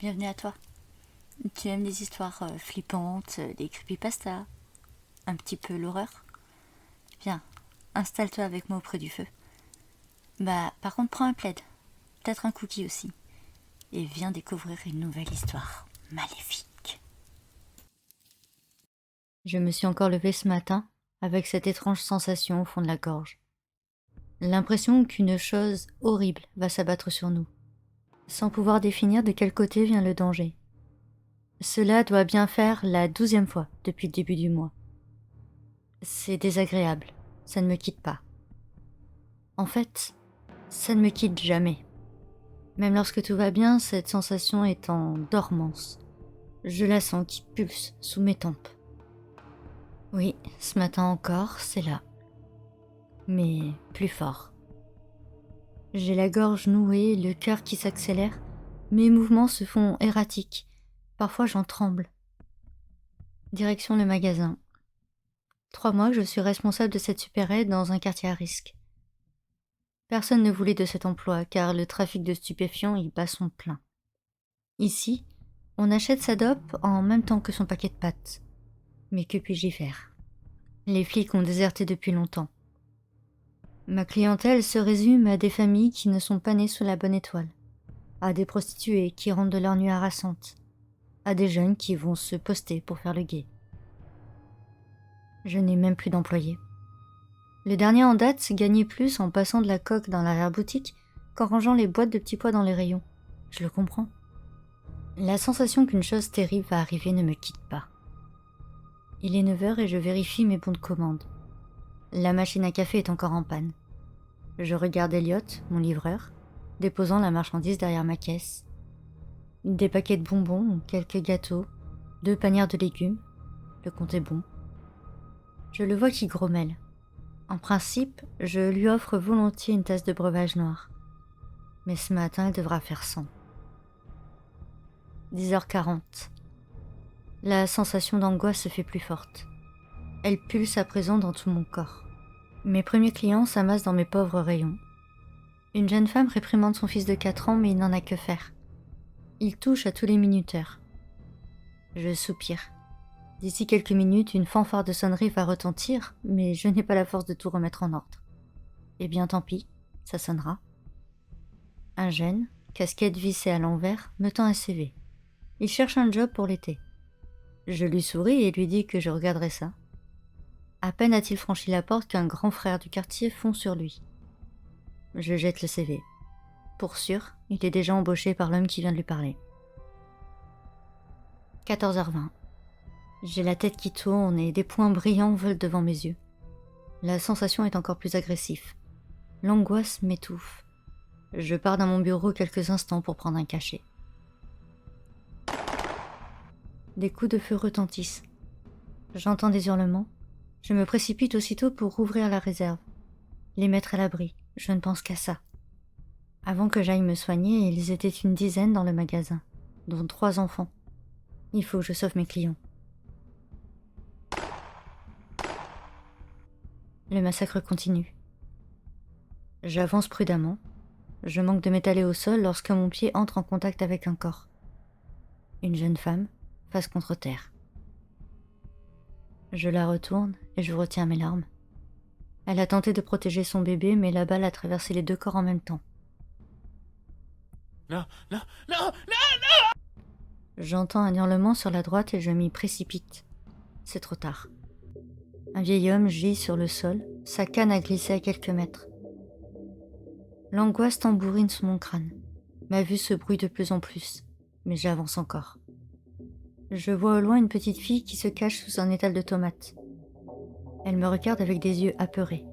bienvenue à toi. Tu aimes les histoires flippantes, les creepypastas, un petit peu l'horreur? Viens, installe-toi avec moi auprès du feu. Par contre, prends un plaid, peut-être un cookie aussi, et viens découvrir une nouvelle histoire maléfique. Je me suis encore levée ce matin avec cette étrange sensation au fond de la gorge. L'impression qu'une chose horrible va s'abattre sur nous, sans pouvoir définir de quel côté vient le danger. Cela doit bien faire la 12e fois depuis le début du mois. C'est désagréable, ça ne me quitte pas. En fait, ça ne me quitte jamais. Même lorsque tout va bien, cette sensation est en dormance. Je la sens qui pulse sous mes tempes. Oui, ce matin encore, c'est là. Mais plus fort. J'ai la gorge nouée, le cœur qui s'accélère. Mes mouvements se font erratiques. Parfois j'en tremble. Direction le magasin. 3 mois que je suis responsable de cette supérette dans un quartier à risque. Personne ne voulait de cet emploi car le trafic de stupéfiants y bat son plein. Ici, on achète sa dope en même temps que son paquet de pâtes. Mais que puis-je y faire? Les flics ont déserté depuis longtemps. Ma clientèle se résume à des familles qui ne sont pas nées sous la bonne étoile, à des prostituées qui rentrent de leur nuit harassante, à des jeunes qui vont se poster pour faire le guet. Je n'ai même plus d'employés. Le dernier en date gagnait plus en passant de la coque dans l'arrière-boutique qu'en rangeant les boîtes de petits pois dans les rayons. Je le comprends. La sensation qu'une chose terrible va arriver ne me quitte pas. Il est 9h et je vérifie mes bons de commande. La machine à café est encore en panne. Je regarde Elliot, mon livreur, déposant la marchandise derrière ma caisse. Des paquets de bonbons, quelques gâteaux, 2 panières de légumes. Le compte est bon. Je le vois qui grommelle. En principe, je lui offre volontiers une tasse de breuvage noir. Mais ce matin, elle devra faire 100. 10h40. La sensation d'angoisse se fait plus forte. Elle pulse à présent dans tout mon corps. Mes premiers clients s'amassent dans mes pauvres rayons. Une jeune femme réprimande son fils de 4 ans, mais il n'en a que faire. Il touche à tous les minuteurs. Je soupire. D'ici quelques minutes, une fanfare de sonnerie va retentir, mais je n'ai pas la force de tout remettre en ordre. Eh bien tant pis, ça sonnera. Un jeune, casquette vissée à l'envers, me tend un CV. Il cherche un job pour l'été. Je lui souris et lui dis que je regarderai ça. À peine a-t-il franchi la porte qu'un grand frère du quartier fond sur lui. Je jette le CV. Pour sûr, il est déjà embauché par l'homme qui vient de lui parler. 14h20. J'ai la tête qui tourne et des points brillants volent devant mes yeux. La sensation est encore plus agressive. L'angoisse m'étouffe. Je pars dans mon bureau quelques instants pour prendre un cachet. Des coups de feu retentissent. J'entends des hurlements. Je me précipite aussitôt pour rouvrir la réserve. Les mettre à l'abri, je ne pense qu'à ça. Avant que j'aille me soigner, ils étaient une dizaine dans le magasin, dont 3 enfants. Il faut que je sauve mes clients. Le massacre continue. J'avance prudemment. Je manque de m'étaler au sol lorsque mon pied entre en contact avec un corps. Une jeune femme, face contre terre. Je la retourne et je retiens mes larmes. Elle a tenté de protéger son bébé, mais la balle a traversé les 2 corps en même temps. Non, non, non, non! J'entends un hurlement sur la droite et je m'y précipite. C'est trop tard. Un vieil homme gît sur le sol, sa canne a glissé à quelques mètres. L'angoisse tambourine sous mon crâne. Ma vue se brouille de plus en plus, mais j'avance encore. Je vois au loin une petite fille qui se cache sous un étal de tomates. Elle me regarde avec des yeux apeurés.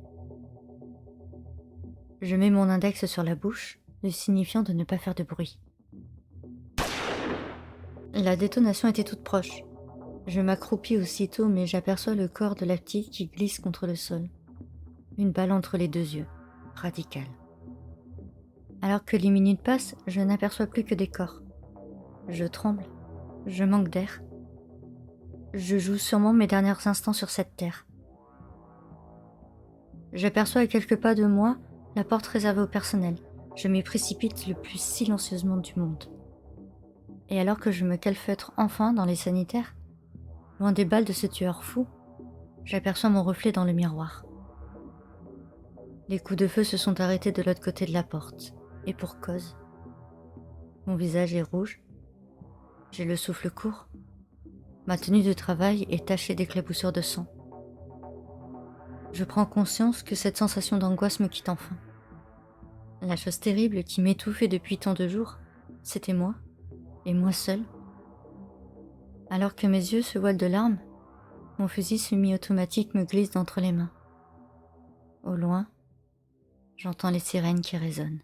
Je mets mon index sur la bouche, lui signifiant de ne pas faire de bruit. La détonation était toute proche. Je m'accroupis aussitôt, mais j'aperçois le corps de la petite qui glisse contre le sol. Une balle entre les 2 yeux, radicale. Alors que les minutes passent, je n'aperçois plus que des corps. Je tremble, je manque d'air. Je joue sûrement mes derniers instants sur cette terre. J'aperçois à quelques pas de moi la porte réservée au personnel. Je m'y précipite le plus silencieusement du monde. Et alors que je me calfeutre enfin dans les sanitaires, loin des balles de ce tueur fou, j'aperçois mon reflet dans le miroir. Les coups de feu se sont arrêtés de l'autre côté de la porte, et pour cause. Mon visage est rouge, j'ai le souffle court, ma tenue de travail est tachée d'éclaboussures de sang. Je prends conscience que cette sensation d'angoisse me quitte enfin. La chose terrible qui m'étouffait depuis tant de jours, c'était moi, et moi seule. Alors que mes yeux se voilent de larmes, mon fusil semi-automatique me glisse d'entre les mains. Au loin, j'entends les sirènes qui résonnent.